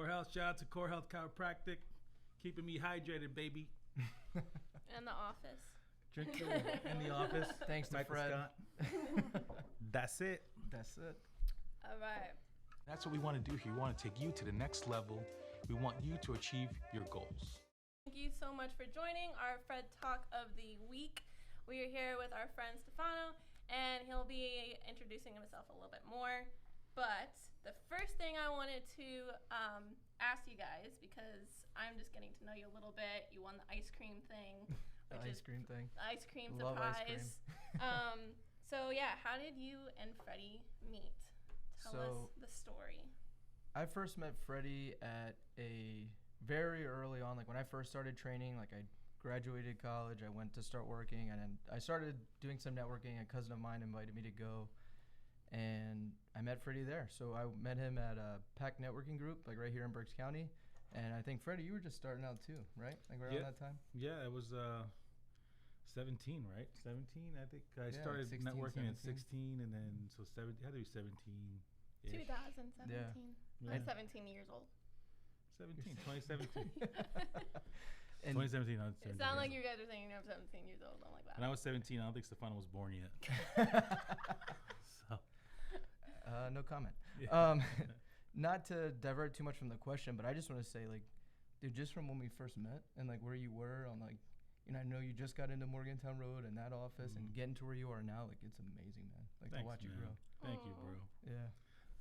Core Health. Shout out to Core Health Chiropractic. Keeping me hydrated, baby. In the office. Drink in the office. Thanks to Fred. That's it. That's it. All right. That's what we want to do here. We want to take you to the next level. We want you to achieve your goals. Thank you so much for joining our Fred Talk of the Week. We are here with our friend Stefano, and he'll be introducing himself a little bit more. But the first thing I wanted to ask you guys, because I'm just getting to know you a little bit. You won the ice cream thing. The ice cream thing. The ice cream Love surprise. ice cream. So yeah, how did you and Freddie meet? Tell us the story. I first met Freddie at a very early on, like when I first started training, like I graduated college, I went to start working, and then I started doing some networking. A cousin of mine invited me to go, and I met Freddie there. So I met him at a PAC networking group, like right here in Berks County. And I think, Freddie, you were just starting out too, right? Like around that time? Yeah, it was 17, right? 17, I think. I started 16, networking 17. at 16, and then so 17, it had to be 17. 2017. Yeah. I'm 17 years old. 2017. And 2017, I was 17. It sounds like you guys are saying you're 17 years old. I'm like that. When I was 17, I don't think Stefano was born yet. So. No comment. Yeah. Not to divert too much from the question, but I just want to say, like, dude, just from when we first met and like where you were on, like, you know, I know you just got into Morgantown Road and that office, and getting to where you are now, like, it's amazing, man. Like, Thanks, to watch man. you grow. Thank you, bro. Yeah.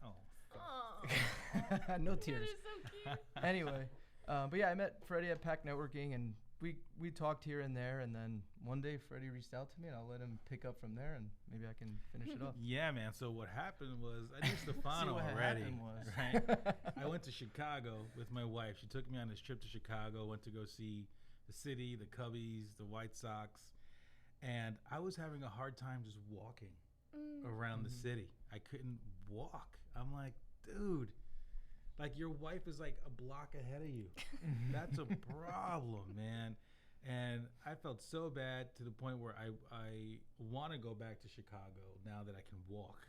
Oh. Oh, No that tears. is so cute. Anyway, but yeah, I met Freddie at PAC Networking, and we talked here and there, and then one day Freddie reached out to me, and I'll let him pick up from there, and maybe I can finish it off. Yeah, man. So what happened was I knew Stefano what already. happened was. Right? I went to Chicago with my wife. She took me on this trip to Chicago. Went to go see the city, the Cubbies, the White Sox, and I was having a hard time just walking around the city. I couldn't walk. I'm like, dude, like your wife is like a block ahead of you. That's a problem, man. And I felt so bad to the point where I want to go back to Chicago now that I can walk.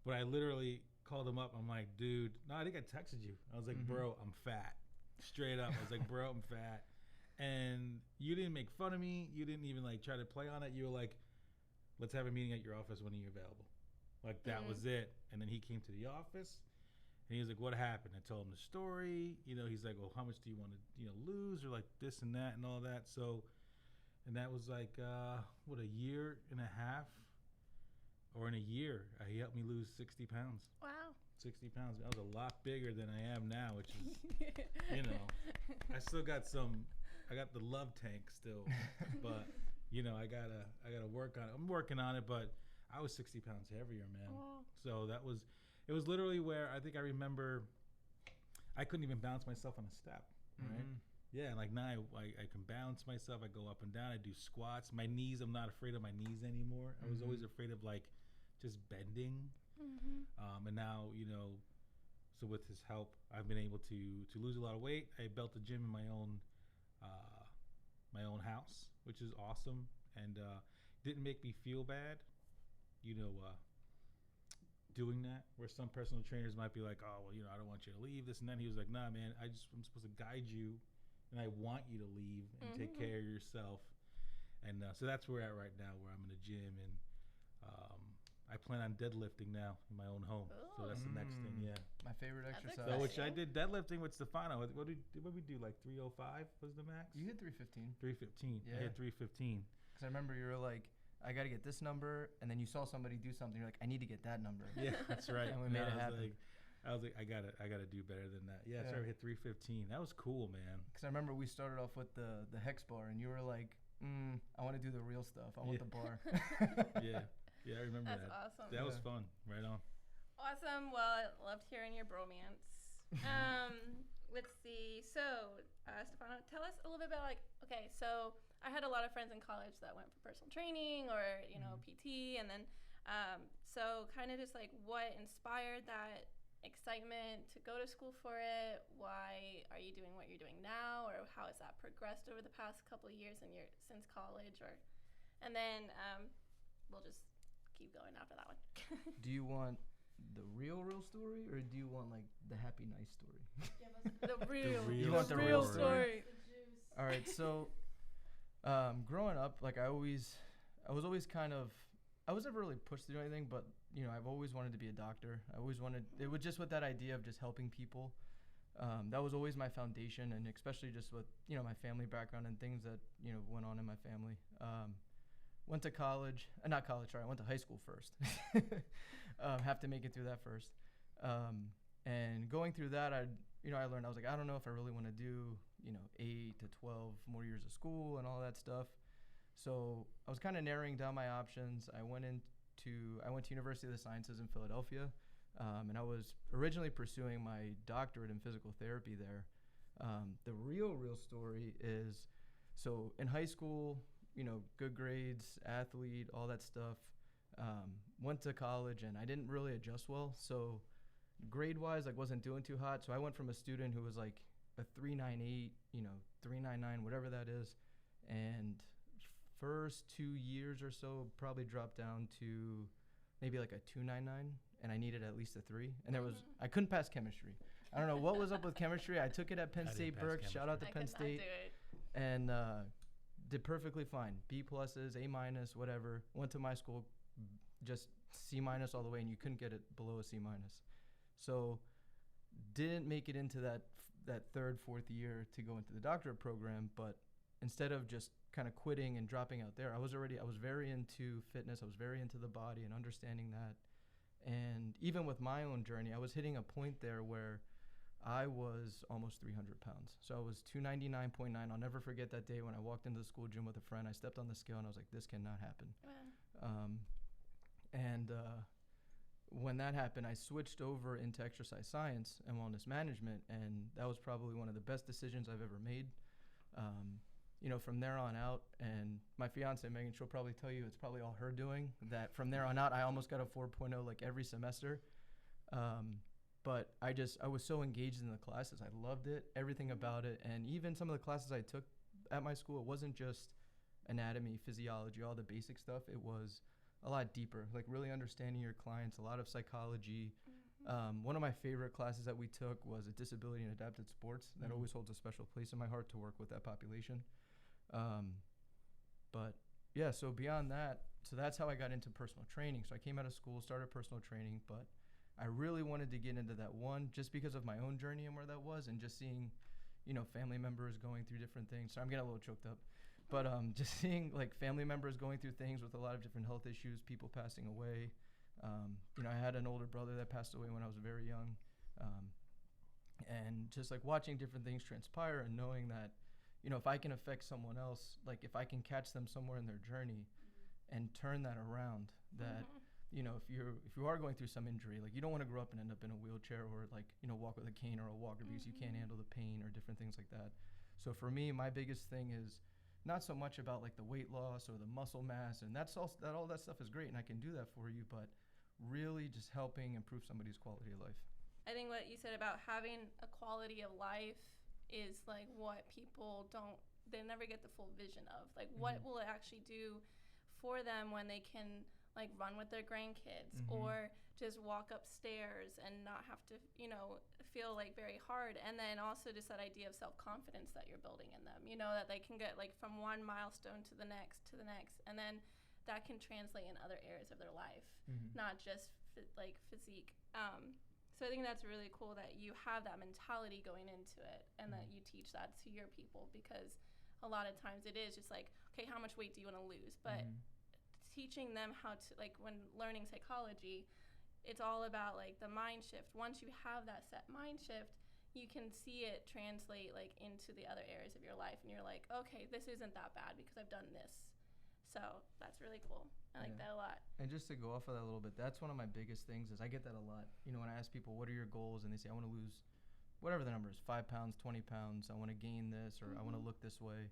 But I literally called him up. I'm like, dude, no, I think I texted you. I was like, bro, I'm fat. Straight up. I was like, bro, I'm fat. And you didn't make fun of me. You didn't even like try to play on it. You were like, let's have a meeting at your office when you're available. Like that was it. And then he came to the office. And he was like, what happened? I told him the story. You know, he's like, well, how much do you want to, lose, or like this and that and all that. So, and that was like, a year and a half, or in a year, he helped me lose 60 pounds. Wow. 60 pounds. That was a lot bigger than I am now, which is, I still got I got the love tank still, but, I gotta work on it. I'm working on it, but I was 60 pounds heavier, man. Wow. So it was literally where I think I remember I couldn't even balance myself on a step, right? Yeah, like now I can balance myself. I go up and down. I do squats. My knees, I'm not afraid of my knees anymore. I was always afraid of like just bending. And now, so with his help, I've been able to lose a lot of weight. I built a gym in my own house, which is awesome, and didn't make me feel bad, doing that, where some personal trainers might be like, oh, well, I don't want you to leave, this and that. He was like, nah, man, I'm supposed to guide you, and I want you to leave and take care of yourself. And so that's where we're at right now, where I'm in the gym, and I plan on deadlifting now in my own home. Ooh. So that's the next thing, yeah. My favorite exercise. So which I did deadlifting with Stefano. What did we do? Like 305 was the max? You hit 315. 315. Yeah. I hit 315. Because I remember you were like, I got to get this number, and then you saw somebody do something. You're like, I need to get that number. Yeah, that's right. And we made it happen. I was like, I gotta do better than that. Yeah, so I hit 315. That was cool, man. Because I remember we started off with the hex bar, and you were like, I want to do the real stuff. I want the bar. Yeah, I remember that. That's awesome. That was fun. Right on. Awesome. Well, I loved hearing your bromance. Let's see. So, Stefano, tell us a little bit about okay, so I had a lot of friends in college that went for personal training or, PT, and then so kind of just what inspired that excitement to go to school for it? Why are you doing what you're doing now, or how has that progressed over the past couple of years since college, and then we'll just keep going after that one. Do you want the real story, or do you want the happy nice story? Give us You want the real story? Juice. All right, so growing up, like I was always kind of, I was never really pushed to do anything, but you know, I've always wanted to be a doctor. I always wanted, it was just with that idea of just helping people. That was always my foundation, and especially just with, you know, my family background and things that, you know, went on in my family. Went to college, not college, sorry, I went to high school first. Have to make it through that first. And going through that, I learned, I was like, I don't know if I really want to do, you know, 8 to 12 more years of school and all that stuff. So I was kind of narrowing down my options. I went to University of the Sciences in Philadelphia, and I was originally pursuing my doctorate in physical therapy there. The real story is, so in high school, you know, good grades, athlete, all that stuff. Went to college and I didn't really adjust well. So grade-wise, like wasn't doing too hot. So I went from a student who was like a 398, you know, 399, whatever that is, and first 2 years or so probably dropped down to maybe like a 299, and I needed at least a 3. And there was, I couldn't pass chemistry. I don't know what was up with chemistry. I took it at Penn State Berks. Shout out to Penn State. And did perfectly fine. B pluses, A minus, whatever. Went to my school, just C minus all the way, and you couldn't get it below a C minus. So didn't make it into that third, fourth year to go into the doctorate program, but instead of just kind of quitting and dropping out there, I was very into fitness. I was very into the body and understanding that. And even with my own journey, I was hitting a point there where I was almost 300 pounds. So I was 299.9. I'll never forget that day when I walked into the school gym with a friend. I stepped on the scale and I was like, this cannot happen. When that happened, I switched over into exercise science and wellness management, and that was probably one of the best decisions I've ever made. You know, from there on out, and my fiance Megan, she'll probably tell you it's probably all her doing, that from there on out, I almost got a 4.0 like every semester. But I was so engaged in the classes. I loved it, everything about it. And even some of the classes I took at my school, it wasn't just anatomy, physiology, all the basic stuff. It was a lot deeper, like really understanding your clients, a lot of psychology. One of my favorite classes that we took was a disability and adapted sports. That always holds a special place in my heart to work with that population. But yeah, so beyond that, so that's how I got into personal training. So I came out of school, started personal training, but I really wanted to get into that one just because of my own journey and where that was, and just seeing, you know, family members going through different things. So I'm getting a little choked up, but just seeing like family members going through things with a lot of different health issues, people passing away. You know, I had an older brother that passed away when I was very young, and just like watching different things transpire and knowing that, you know, if I can affect someone else, like if I can catch them somewhere in their journey and turn that around, that you know, if you are going through some injury, like you don't want to grow up and end up in a wheelchair or like, you know, walk with a cane or a walker because you can't handle the pain or different things like that. So for me, my biggest thing is not so much about like the weight loss or the muscle mass, and all that stuff is great and I can do that for you, but really just helping improve somebody's quality of life. I think what you said about having a quality of life is like what people they never get the full vision of. Like what will it actually do for them when they can like run with their grandkids or just walk upstairs and not have to, you know, feel like very hard. And then also just that idea of self-confidence that you're building in them, you know, that they can get like from one milestone to the next, and then that can translate in other areas of their life, not just like physique. So I think that's really cool that you have that mentality going into it and that you teach that to your people, because a lot of times it is just like, okay, how much weight do you want to lose? But teaching them how to, like when learning psychology, it's all about like the mind shift. Once you have that set mind shift, you can see it translate like into the other areas of your life, and you're like, okay, this isn't that bad because I've done this. So that's really cool. I like that a lot. And just to go off of that a little bit, that's one of my biggest things is I get that a lot. You know, when I ask people, what are your goals? And they say, I want to lose whatever the number is, 5 pounds, 20 pounds. I want to gain this, or I want to look this way.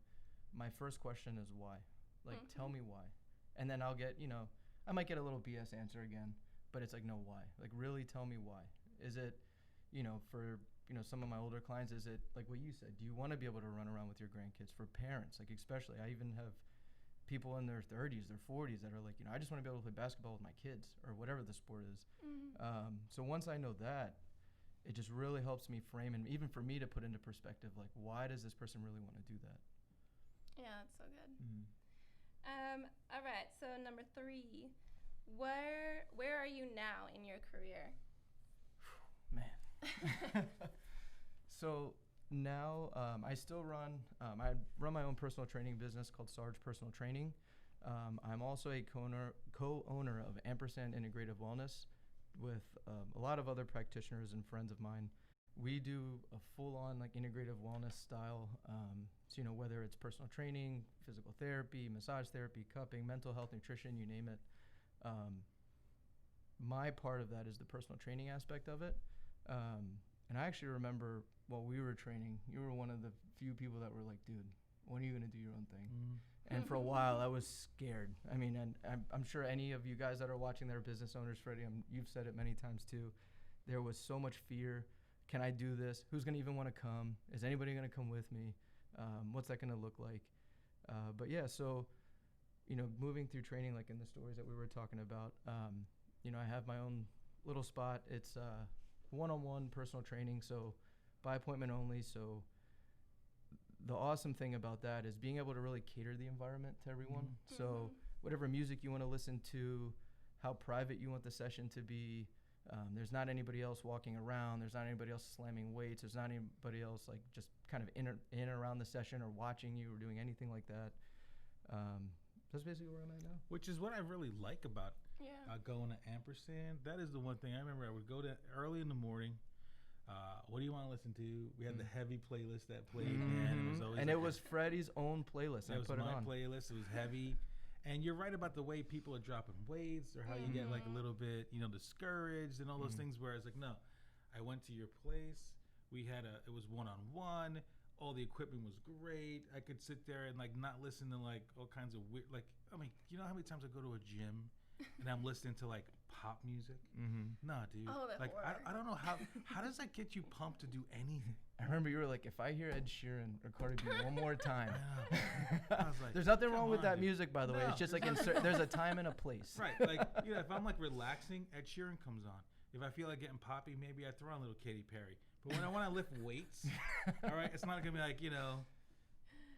My first question is why? Like, tell me why. And then I'll get, you know, I might get a little BS answer again, but it's like, no, why? Like, really tell me why. Is it, you know, for, you know, some of my older clients, is it like what you said? Do you want to be able to run around with your grandkids? For parents, like especially, I even have people in their 30s, their 40s that are like, you know, I just want to be able to play basketball with my kids or whatever the sport is. So once I know that, it just really helps me frame, and even for me to put into perspective, like, why does this person really want to do that? Yeah, that's so good. All right, so number 3, where are you now in your career? Man. So now I still run my own personal training business called Sarge Personal Training. I'm also a co-owner of Ampersand and Wellness with a lot of other practitioners and friends of mine. We do a full-on like integrative wellness style. So, whether it's personal training, physical therapy, massage therapy, cupping, mental health, nutrition, you name it. My part of that is the personal training aspect of it. And I actually remember while we were training, you were one of the few people that were like, dude, when are you going to do your own thing? And for a while, I was scared. I mean, and I'm sure any of you guys that are watching that are business owners, Freddie, you've said it many times too. There was so much fear. Can I do this? Who's going to even want to come? Is anybody going to come with me? What's that going to look like? But yeah, so, moving through training, like in the stories that we were talking about, I have my own little spot. It's one-on-one personal training, so by appointment only. So the awesome thing about that is being able to really cater the environment to everyone. So whatever music you want to listen to, how private you want the session to be, there's not anybody else walking around. There's not anybody else slamming weights. There's not anybody else like just kind of in around the session or watching you or doing anything like that. That's basically where I'm at now. Which is what I really like about going to Ampersand. That is the one thing I remember. I would go to early in the morning. What do you want to listen to? We had the heavy playlist that played, and it was always it was Freddie's own playlist. It was my playlist. It was heavy. And you're right about the way people are dropping weights or how you get like a little bit, discouraged and all those things, where it's like, no, I went to your place. It was one-on-one. All the equipment was great. I could sit there and like not listen to like all kinds of weird, like, I mean, you know how many times I go to a gym and I'm listening to like pop music? Nah, dude. Oh, that like, I don't know how does that get you pumped to do anything? I remember you were like, if I hear Ed Sheeran or Cardi B one more time. I was like, there's nothing wrong with that music, by the way. No, it's just like there's a time and a place. Right. Like, if I'm like relaxing, Ed Sheeran comes on. If I feel like getting poppy, maybe I throw on a little Katy Perry. But when I want to lift weights, all right, it's not going to be like,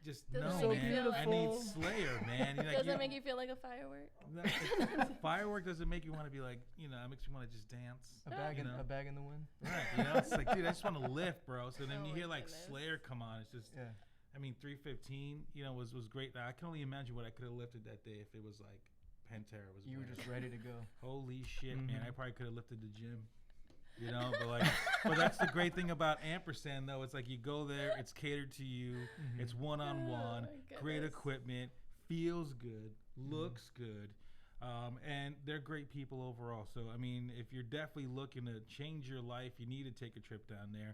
just Doesn't make you feel I need Slayer, man. Does it make you feel like a firework? Firework doesn't make you want to be like, it makes you want to just dance. A bag in the wind. Right. It's like, dude, I just want to lift, bro. So then you hear like Slayer come on. It's just, I mean, 315, was great. I can only imagine what I could have lifted that day if it was like Pantera was. You were just ready to go. Holy shit, man! I probably could have lifted the gym. But that's the great thing about Ampersand, though. It's like you go there, it's catered to you, it's one-on-one, great equipment, feels good, looks good, and they're great people overall. So, I mean, if you're definitely looking to change your life, you need to take a trip down there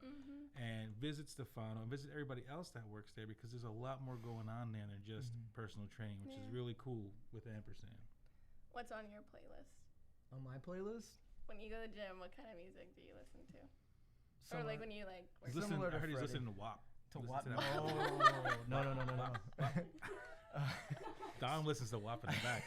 and visit Stefano and visit everybody else that works there, because there's a lot more going on there than just personal training, which is really cool with Ampersand. What's on your playlist? On my playlist? When you go to the gym, what kind of music do you listen to? Or Similar. like when you like. I heard he's listening to WAP. To WAP? No. Don listens to WAP in the back.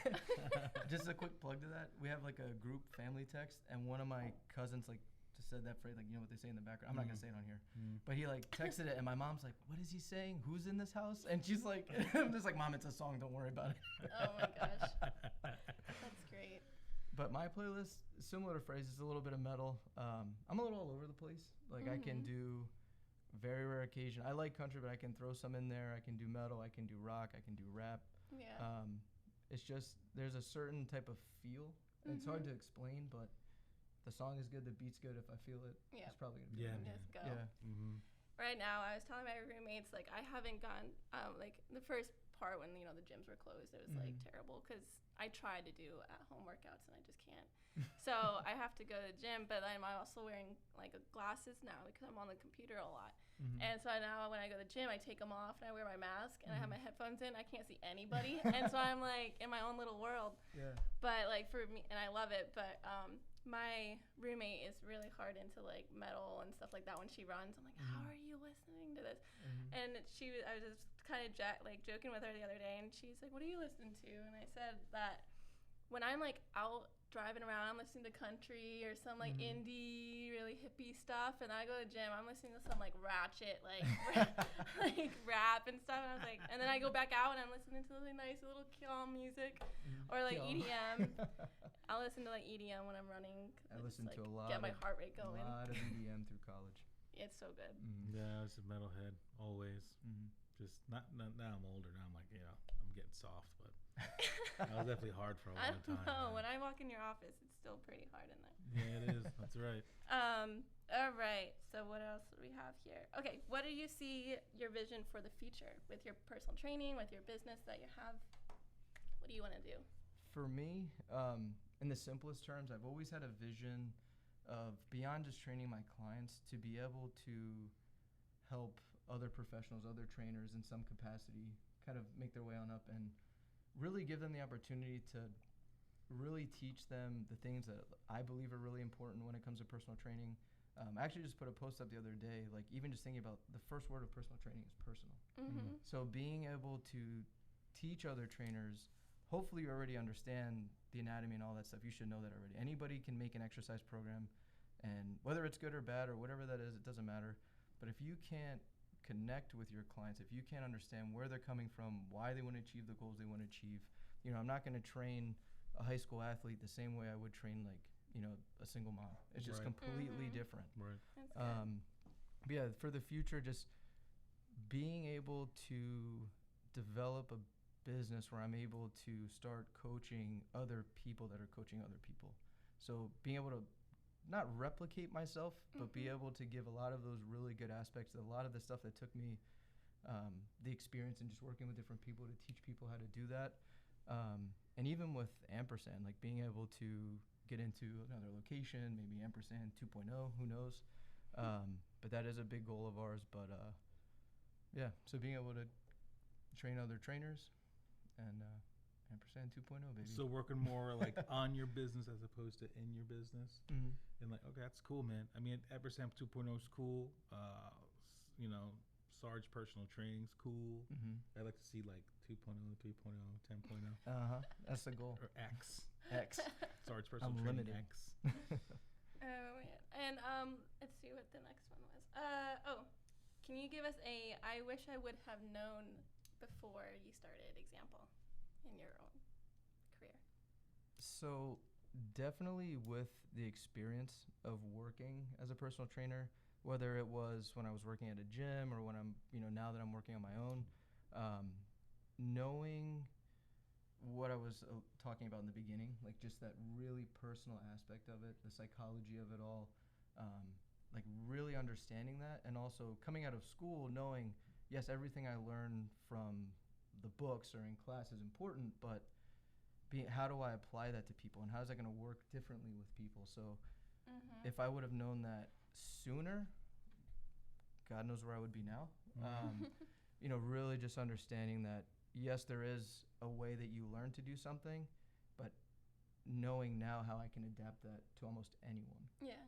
Just a quick plug to that. We have like a group family text, and one of my cousins like just said that phrase, like, what they say in the background. I'm not gonna say it on here, but he like texted it, and my mom's like, "What is he saying? Who's in this house?" And she's like, "I'm just like, Mom, it's a song. Don't worry about it." Oh my gosh, that's great. But my playlist, similar to Phrase, is a little bit of metal. I'm a little all over the place. Like I can do very rare occasion. I like country, but I can throw some in there. I can do metal. I can do rock. I can do rap. Yeah. It's just there's a certain type of feel. And it's hard to explain, but the song is good. The beat's good. If I feel it, it's probably gonna be good. Let's go. Yeah. Right now, I was telling my roommates, like, I haven't gone, like, the first part when, the gyms were closed, it was, like, terrible, because I tried to do at-home workouts, and I just can't. So I have to go to the gym, but I'm also wearing, like, glasses now, because I'm on the computer a lot. And so now when I go to the gym, I take them off, and I wear my mask, and I have my headphones in. I can't see anybody. And so I'm, like, in my own little world. Yeah. But, like, for me, and I love it, but my roommate is really hard into like metal and stuff like that when she runs. I'm like, how are you listening to this? And I was just kind of joking with her the other day, and she's like, what are you listening to? And I said that when I'm like out driving around, I'm listening to country or some like indie, really hippie stuff, and then I go to the gym, I'm listening to some like ratchet, like like rap and stuff, and I was like, and then I go back out and I'm listening to really nice little calm music, or like EDM. I'll listen to like EDM when I'm running. I listen to a lot. Get my heart rate going. A lot of EDM through college. It's so good. Yeah, I was a metalhead always. Just not now I'm older. Now I'm like, I'm getting soft, but that was definitely hard for a long time. I know. When I walk in your office, it's still pretty hard in there. Yeah, it is. That's right. All right. So what else do we have here? Okay. What do you see your vision for the future with your personal training, with your business that you have? What do you want to do? For me, in the simplest terms, I've always had a vision of beyond just training my clients to be able to help other professionals, other trainers in some capacity kind of make their way on up and really give them the opportunity to really teach them the things that I believe are really important when it comes to personal training. I actually just put a post up the other day, like even just thinking about the first word of personal training is personal. So being able to teach other trainers, hopefully you already understand the anatomy and all that stuff. You should know that already. Anybody can make an exercise program, and whether it's good or bad or whatever that is, it doesn't matter. But if you can't connect with your clients, if you can't understand where they're coming from, why they want to achieve the goals they want to achieve, I'm not going to train a high school athlete the same way I would train a single mom. It's just completely different. Right. But yeah, for the future, just being able to develop a business where I'm able to start coaching other people that are coaching other people. So being able to not replicate myself, but be able to give a lot of those really good aspects, a lot of the stuff that took me the experience in just working with different people to teach people how to do that. And even with Ampersand, like being able to get into another location, maybe Ampersand 2.0, who knows? But that is a big goal of ours. But yeah, so being able to train other trainers and Ampersand 2.0, baby. So working more like on your business as opposed to in your business. And like, okay, that's cool, man. I mean, Ampersand 2.0 is cool. Sarge personal training's cool. I like to see like 2.0, 3.0, 10.0. That's the goal. Or X. Sarge personal Unlimited. training X. Oh man. And let's see what the next one was. Can you give us a I wish I would have known before you started example in your own career? So definitely with the experience of working as a personal trainer, whether it was when I was working at a gym or when I'm, now that I'm working on my own, knowing what I was talking about in the beginning, like just that really personal aspect of it, the psychology of it all, like really understanding that, and also coming out of school knowing, yes, everything I learned from the books or in class is important, but how do I apply that to people, and how is that going to work differently with people? So if I would have known that sooner, God knows where I would be now. Really just understanding that, yes, there is a way that you learn to do something, but knowing now how I can adapt that to almost anyone. Yeah.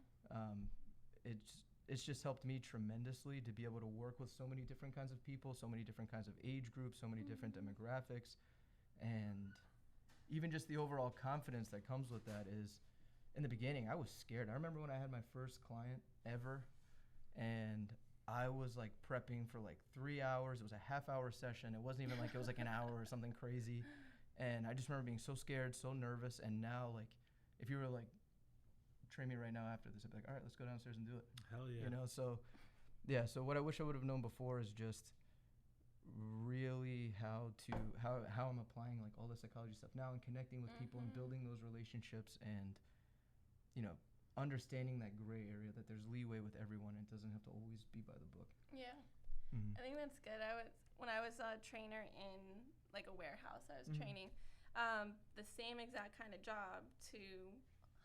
It's just helped me tremendously to be able to work with so many different kinds of people, so many different kinds of age groups, so many different demographics, and even just the overall confidence that comes with that is, in the beginning, I was scared. I remember when I had my first client ever, and I was like prepping for like 3 hours. It was a half-hour session. It wasn't even like it was like an hour or something crazy. And I just remember being so scared, so nervous. And now, like, if you were like, train me right now after this, I'd be like, all right, let's go downstairs and do it. Hell yeah. So yeah. So what I wish I would have known before is just really how I'm applying like all the psychology stuff now and connecting with people and building those relationships and understanding that gray area, that there's leeway with everyone and it doesn't have to always be by the book. Yeah. I think that's good. When I was a trainer in like a warehouse, I was training the same exact kind of job to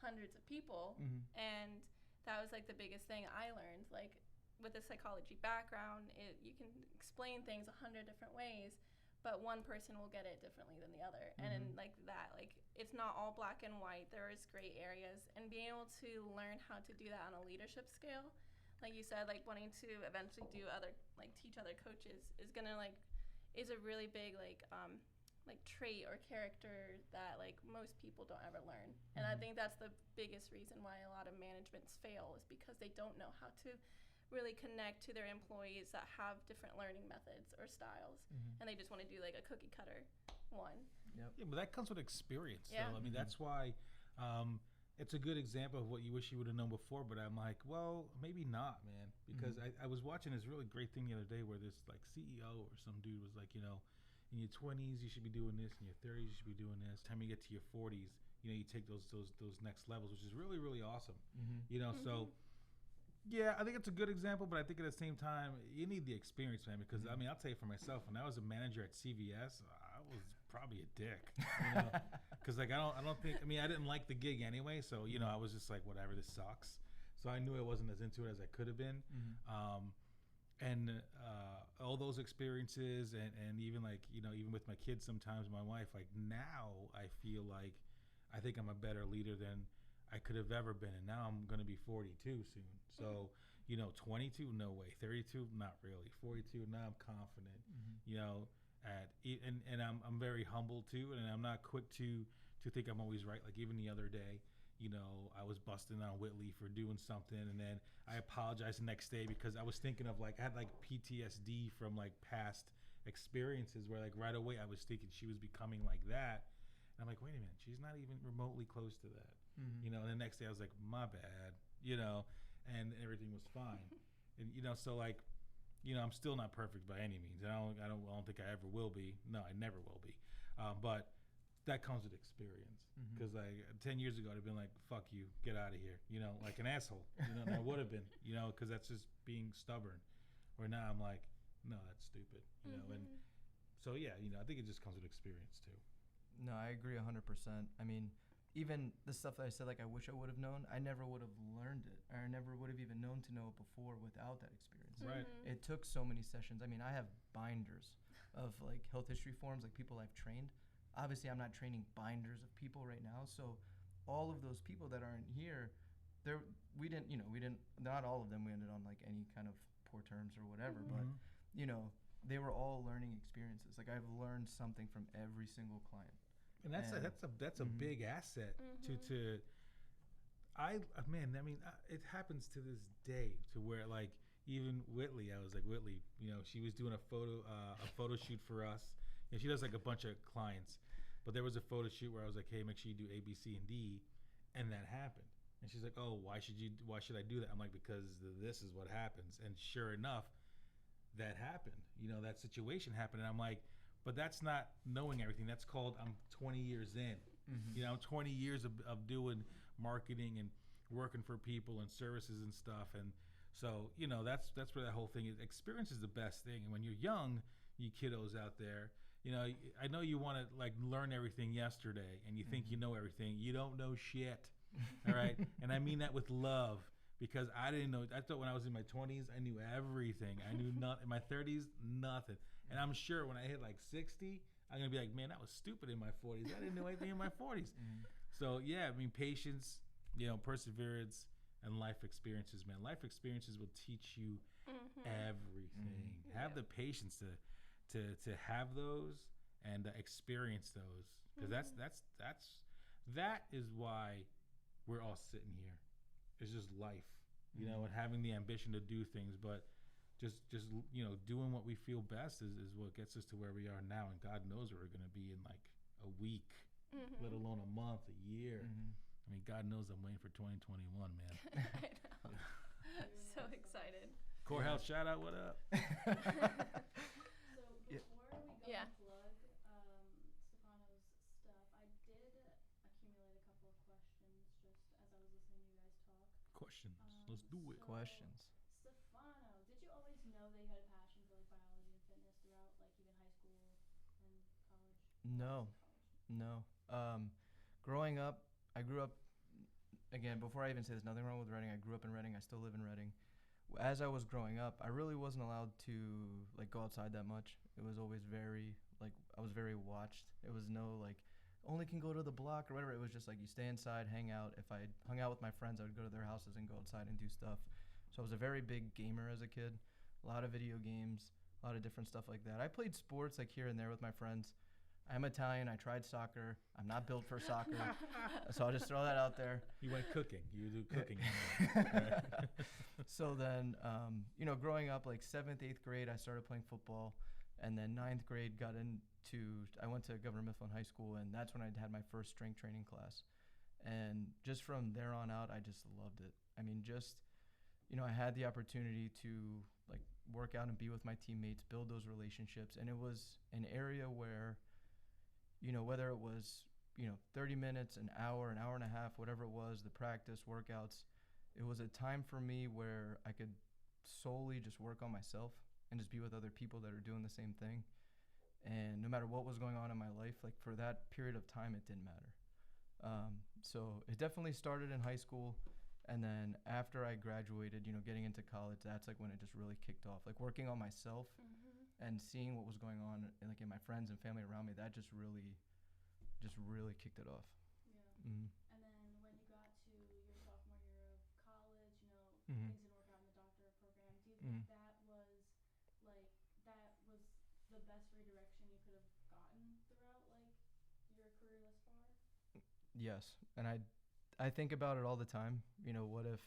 hundreds of people, and that was like the biggest thing I learned. Like with a psychology background, you can explain things 100 different ways, but one person will get it differently than the other. And like that, like it's not all black and white. There is gray areas, and being able to learn how to do that on a leadership scale, like you said, like wanting to eventually do teach other coaches is a really big trait or character that like most people don't ever learn. And I think that's the biggest reason why a lot of managements fail, is because they don't know how to really connect to their employees that have different learning methods or styles, and they just want to do like a cookie cutter one. Yeah, but that comes with experience. Yeah. So, I mean, that's why it's a good example of what you wish you would have known before. But I'm like, well, maybe not, man, because I was watching this really great thing the other day where this like CEO or some dude was like, you know, in your 20s you should be doing this, in your 30s you should be doing this. Time you get to your 40s, you know, you take those next levels, which is really, really awesome. You know, so. Yeah, I think it's a good example, but I think at the same time, you need the experience, man, because, I mean, I'll tell you for myself, when I was a manager at CVS, I was probably a dick, you know, because, like, I don't think, I mean, I didn't like the gig anyway, so, you know, I was just like, whatever, this sucks. So I knew I wasn't as into it as I could have been. And all those experiences and even, like, you know, even with my kids sometimes, my wife, like, now I feel like I think I'm a better leader than I could have ever been, and now I'm going to be 42 soon. So, you know, 22, no way. 32, not really. 42, now I'm confident. You know, and I'm very humble too, and I'm not quick to think I'm always right. Like even the other day, you know, I was busting on Whitley for doing something, and then I apologized the next day because I was thinking of like I had like PTSD from like past experiences where like right away I was thinking she was becoming like that. And I'm like, wait a minute, she's not even remotely close to that. You know, and the next day I was like, my bad, you know, and everything was fine. And, you know, so like, you know, I'm still not perfect by any means. I don't think I ever will be. No, I never will be. But that comes with experience. Because like 10 years ago, I'd have been like, fuck you, get out of here, you know, like an asshole, you know, and I would have been, you know, because that's just being stubborn. Where now I'm like, no, that's stupid, you know, and so, yeah, you know, I think it just comes with experience too. No, I agree 100%. I mean, even the stuff that I said, like I wish I would have known, I never would have learned it. Or I never would have even known to know it before without that experience. Right. It took so many sessions. I mean, I have binders of like health history forms, like people I've trained. Obviously, I'm not training binders of people right now. So all of those people that aren't here, not all of them we ended on like any kind of poor terms or whatever, but you know, they were all learning experiences. Like I've learned something from every single client. And that's a big asset to it happens to this day to where like even Whitley, I was like, Whitley, you know, she was doing a photo shoot for us, and she does like a bunch of clients, but there was a photo shoot where I was like, hey, make sure you do A, B, C, and D, and that happened. And she's like, oh, why should I do that? I'm like, because this is what happens. And sure enough, that happened. You know, that situation happened, and I'm like, but that's not knowing everything. That's called I'm 20 years in. You know, I'm 20 years of doing marketing and working for people and services and stuff. And so, you know, that's where that whole thing is. Experience is the best thing. And when you're young, you kiddos out there, you know, I know you want to like learn everything yesterday and you think you know everything. You don't know shit. All right. And I mean that with love, because I didn't know. I thought when I was in my 20s, I knew everything. I knew nothing. In my 30s, nothing. And I'm sure when I hit like 60, I'm going to be like, man, that was stupid in my 40s. I didn't know anything in my 40s. So, yeah, I mean, patience, you know, perseverance, and life experiences, man. Life experiences will teach you everything. Have the patience to have those and experience those. Because that is why we're all sitting here. It's just life, you know, and having the ambition to do things. But just you know, doing what we feel best is what gets us to where we are now, and God knows where we're going to be in like a week, let alone a month, a year. I mean, God knows I'm waiting for 2021, man. I know. So excited. Core Health, shout out, what up? So before we go Yeah. and plug Stefano's stuff, I did accumulate a couple of questions just as I was listening to you guys talk. Questions. Let's do it. Questions. Stefano, did you always know that you had a passion for like biology and fitness throughout like even high school and college? No. Growing up, I grew up, again, before I even say there's nothing wrong with Reading, I grew up in Reading, I still live in Reading. As I was growing up, I really wasn't allowed to like go outside that much. It was always very, like, I was very watched. It was no like, only can go to the block or whatever. It was just like you stay inside, hang out. If I hung out with my friends, I would go to their houses and go outside and do stuff. So I was a very big gamer as a kid, a lot of video games, a lot of different stuff like that. I played sports like here and there with my friends, I'm Italian. I tried soccer. I'm not built for soccer. So I'll just throw that out there. You went cooking. You do cooking. So then, growing up, like 7th, 8th grade, I started playing football. And then 9th grade I went to Governor Mifflin High School, and that's when I had my first strength training class. And just from there on out, I just loved it. I mean, I had the opportunity to like work out and be with my teammates, build those relationships. And it was an area where, whether it was, 30 minutes, an hour and a half, whatever it was, the practice, workouts, it was a time for me where I could solely just work on myself and just be with other people that are doing the same thing. And no matter what was going on in my life, like for that period of time, it didn't matter. So it definitely started in high school. And then after I graduated, getting into college, that's like when it just really kicked off. Like working on myself and seeing what was going on in my friends and family around me, that just really kicked it off. Yeah. Mm-hmm. And then when you got to your sophomore year of college, Mm-hmm. things didn't work out in the doctorate program. Do you think that was the best redirection you could have gotten throughout your career thus far? Yes, and I think about it all the time. What if,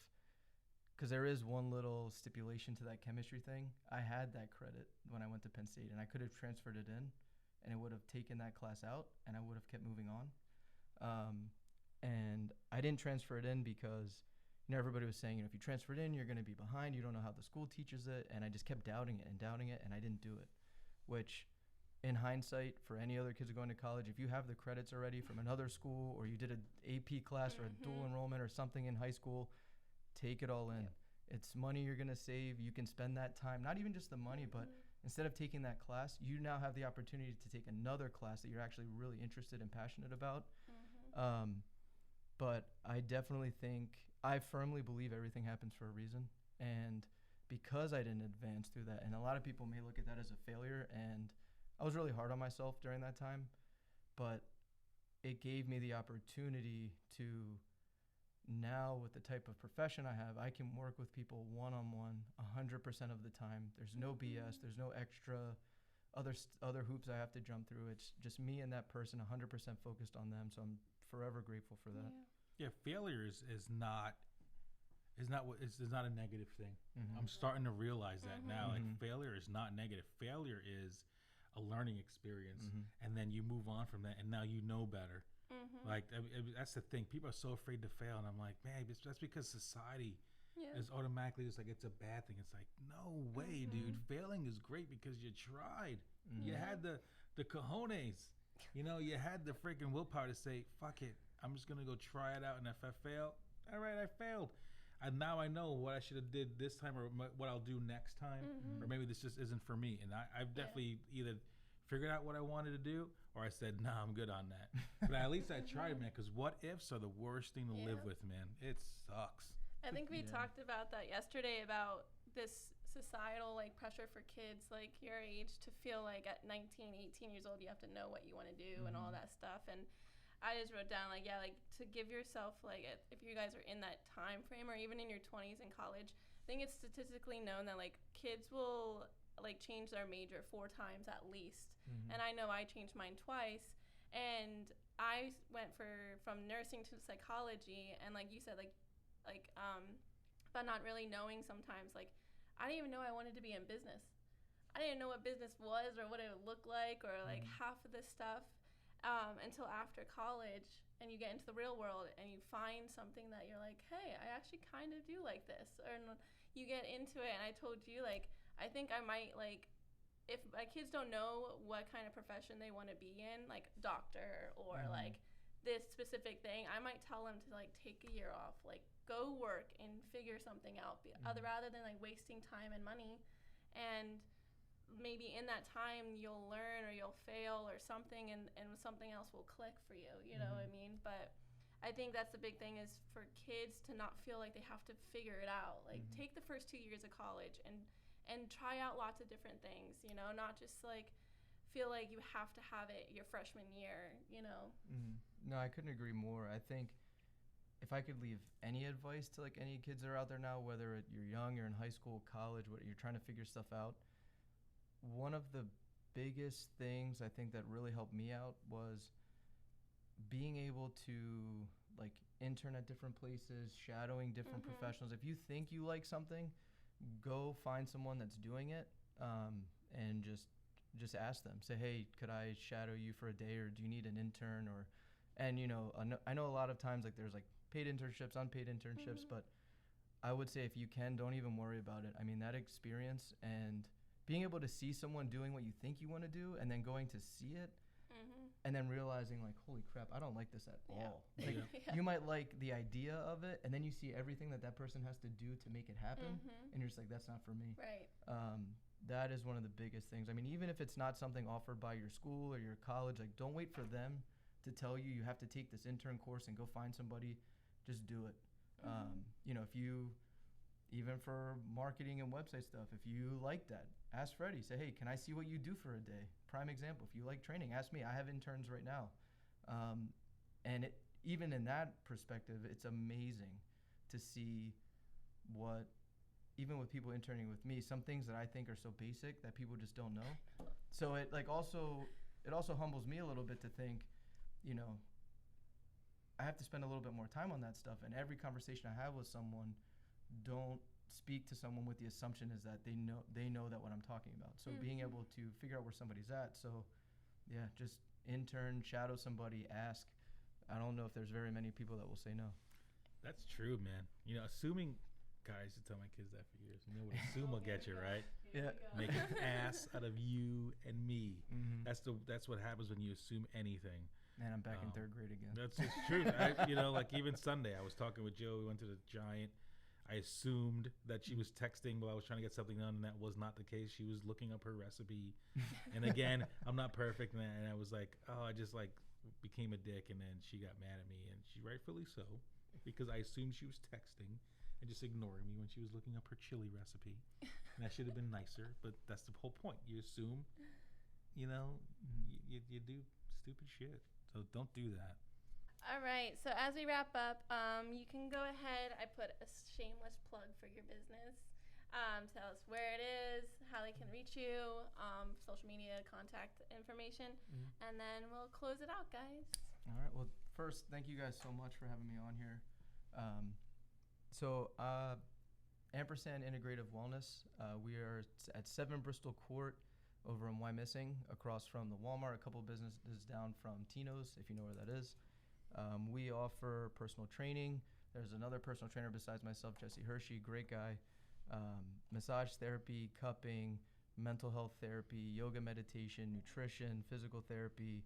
because there is one little stipulation to that chemistry thing. I had that credit when I went to Penn State, and I could have transferred it in, and it would have taken that class out, and I would have kept moving on. And I didn't transfer it in because everybody was saying, if you transfer it in, you're going to be behind. You don't know how the school teaches it, and I just kept doubting it, and I didn't do it, which in hindsight, for any other kids going to college, if you have the credits already from another school or you did an AP class or a dual enrollment or something in high school, take it all in. Yep. It's money you're going to save. You can spend that time, not even just the money, but instead of taking that class, you now have the opportunity to take another class that you're actually really interested and passionate about. But I definitely I firmly believe everything happens for a reason. And because I didn't advance through that, and a lot of people may look at that as a failure, and I was really hard on myself during that time, but it gave me the opportunity to now, with the type of profession I have, I can work with people one-on-one 100% of the time. There's no BS. There's no extra other hoops I have to jump through. It's just me and that person 100% focused on them. So I'm forever grateful for that. Yeah, failure is not a negative thing. Mm-hmm. I'm starting to realize that now. Like Mhm. failure is not negative. Failure is a learning experience, and then you move on from that, and now you know better. Like that's the thing. People are so afraid to fail, and I'm like, man, that's because society is automatically just like it's a bad thing. It's like, no way, dude. Failing is great because you tried. You had the cojones. You had the freaking willpower to say, fuck it. I'm just gonna go try it out, and if I fail, all right, I failed. And now I know what I should have did this time or what I'll do next time, or maybe this just isn't for me. And I've definitely either figured out what I wanted to do, or I said, nah, I'm good on that. But at least I tried, man, because what ifs are the worst thing to live with, man. It sucks. I think we talked about that yesterday, about this societal pressure for kids your age to feel like at 19, 18 years old you have to know what you want to do and all that stuff. And I just wrote down to give yourself if you guys are in that time frame or even in your 20s in college, I think it's statistically known that kids will change their major 4 times at least. And I know I changed mine twice, and I went from nursing to psychology, and like you said, but not really knowing sometimes, I didn't even know I wanted to be in business. I didn't know what business was or what it would look like or half of this stuff until after college, and you get into the real world and you find something that you're like, hey, I actually kind of do like this. Or you get into it, and I told you, I think I might, if my kids don't know what kind of profession they want to be in, doctor or this specific thing, I might tell them to take a year off, go work and figure something out, rather than wasting time and money. And maybe in that time you'll learn or you'll fail or something, and something else will click for you, you know what I mean? But I think that's the big thing, is for kids to not feel like they have to figure it out. Take the first 2 years of college and try out lots of different things, not just feel like you have to have it your freshman year, No, I couldn't agree more. I think if I could leave any advice to any kids that are out there now, whether you're young, you're in high school, college, what you're trying to figure stuff out, one of the biggest things I think that really helped me out was being able to like intern at different places, shadowing different professionals. If you think you like something, go find someone that's doing it, and just ask them. Say, hey, could I shadow you for a day, or do you need an intern? Or, and you know, I know a lot of times like there's like paid internships, unpaid internships, but I would say if you can, don't even worry about it. I mean, that experience and being able to see someone doing what you think you want to do, and then going to see it, and then realizing like, holy crap, I don't like this at all. Like, you might like the idea of it, and then you see everything that person has to do to make it happen, and you're just like, that's not for me. Right. That is one of the biggest things. I mean, even if it's not something offered by your school or your college, like don't wait for them to tell you have to take this intern course and go find somebody. Just do it. You know, if you, even for marketing and website stuff, if you like that, ask Freddie. Say, hey, can I see what you do for a day? Prime example, if you like training, ask me. I have interns right now. And even in that perspective, it's amazing to see what, even with people interning with me, some things that I think are so basic that people just don't know. So it also humbles me a little bit to think, you know, I have to spend a little bit more time on that stuff. And every conversation I have with someone, don't speak to someone with the assumption is that they know that what I'm talking about. So being able to figure out where somebody's at. So yeah, just intern, shadow somebody, ask. I don't know if there's very many people that will say no. That's true, man. You know, assuming, God, I used to tell my kids that for years. You know what assume will get you, right? Yeah. Make an ass out of you and me. That's what happens when you assume anything. Man, I'm back in third grade again. That's just true. You know, like even Sunday, I was talking with Joe. We went to the Giant. I assumed that she was texting while I was trying to get something done, and that was not the case. She was looking up her recipe. And again, I'm not perfect, and I was like, oh, I just like became a dick, and then she got mad at me, and she rightfully so, because I assumed she was texting and just ignoring me when she was looking up her chili recipe. And I should have been nicer, but that's the whole point. You assume, you know, you do stupid shit. So don't do that. All right. So as we wrap up, you can go ahead. I put a shameless plug for your business. Tell us where it is, how they can reach you, social media, contact information, and then we'll close it out, guys. All right. Well, first, thank you guys so much for having me on here. Ampersand Integrative Wellness. We are at 7 Bristol Court over in Wyomissing, across from the Walmart, a couple businesses down from Tino's, if you know where that is. We offer personal training. There's another personal trainer besides myself, Jesse Hershey, great guy. Massage therapy, cupping, mental health therapy, yoga meditation, nutrition, physical therapy.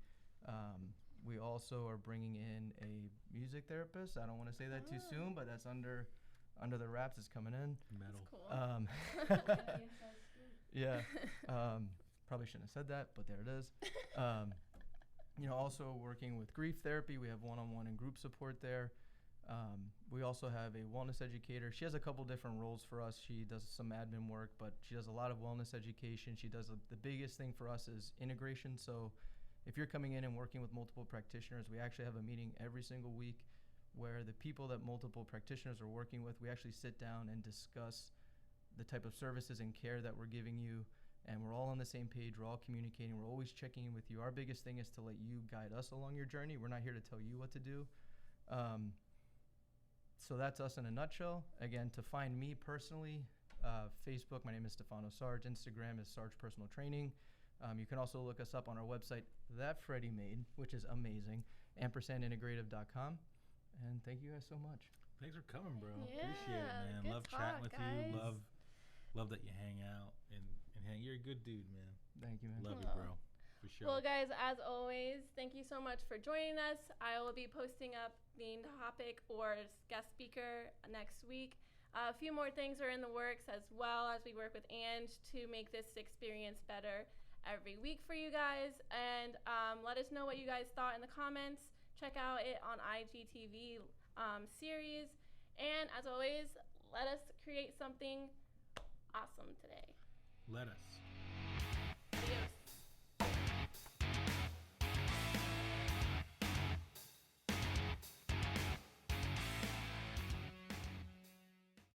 We also are bringing in a music therapist. I don't want to say that too soon, but that's under the wraps. It's coming in. Metal. That's cool. Yeah. Probably shouldn't have said that, but there it is. You know, also working with grief therapy. We have one-on-one and group support there. We also have a wellness educator. She has a couple different roles for us. She does some admin work, but she does a lot of wellness education. She does the biggest thing for us is integration. So if you're coming in and working with multiple practitioners, we actually have a meeting every single week where the people that multiple practitioners are working with, we actually sit down and discuss the type of services and care that we're giving you. And we're all on the same page. We're all communicating. We're always checking in with you. Our biggest thing is to let you guide us along your journey. We're not here to tell you what to do. So that's us in a nutshell. Again, to find me personally, Facebook, my name is Stefano Sarge. Instagram is Sarge Personal Training. You can also look us up on our website that Freddie made, which is amazing, ampersandintegrative.com. And thank you guys so much. Thanks for coming, bro. Yeah, Appreciate it, man. good Love talk, chatting with guys. you. Love that you hang out and hang. You're a good dude, man. Thank you, man. Love you, Aw. bro. For sure. Well, guys, as always, thank you so much for joining us. I will be posting up the topic or guest speaker next week. A few more things are in the works, as well as we work with Angie to make this experience better every week for you guys. And let us know what you guys thought in the comments. Check out it on IGTV series. And as always, let us create something awesome today. Let us.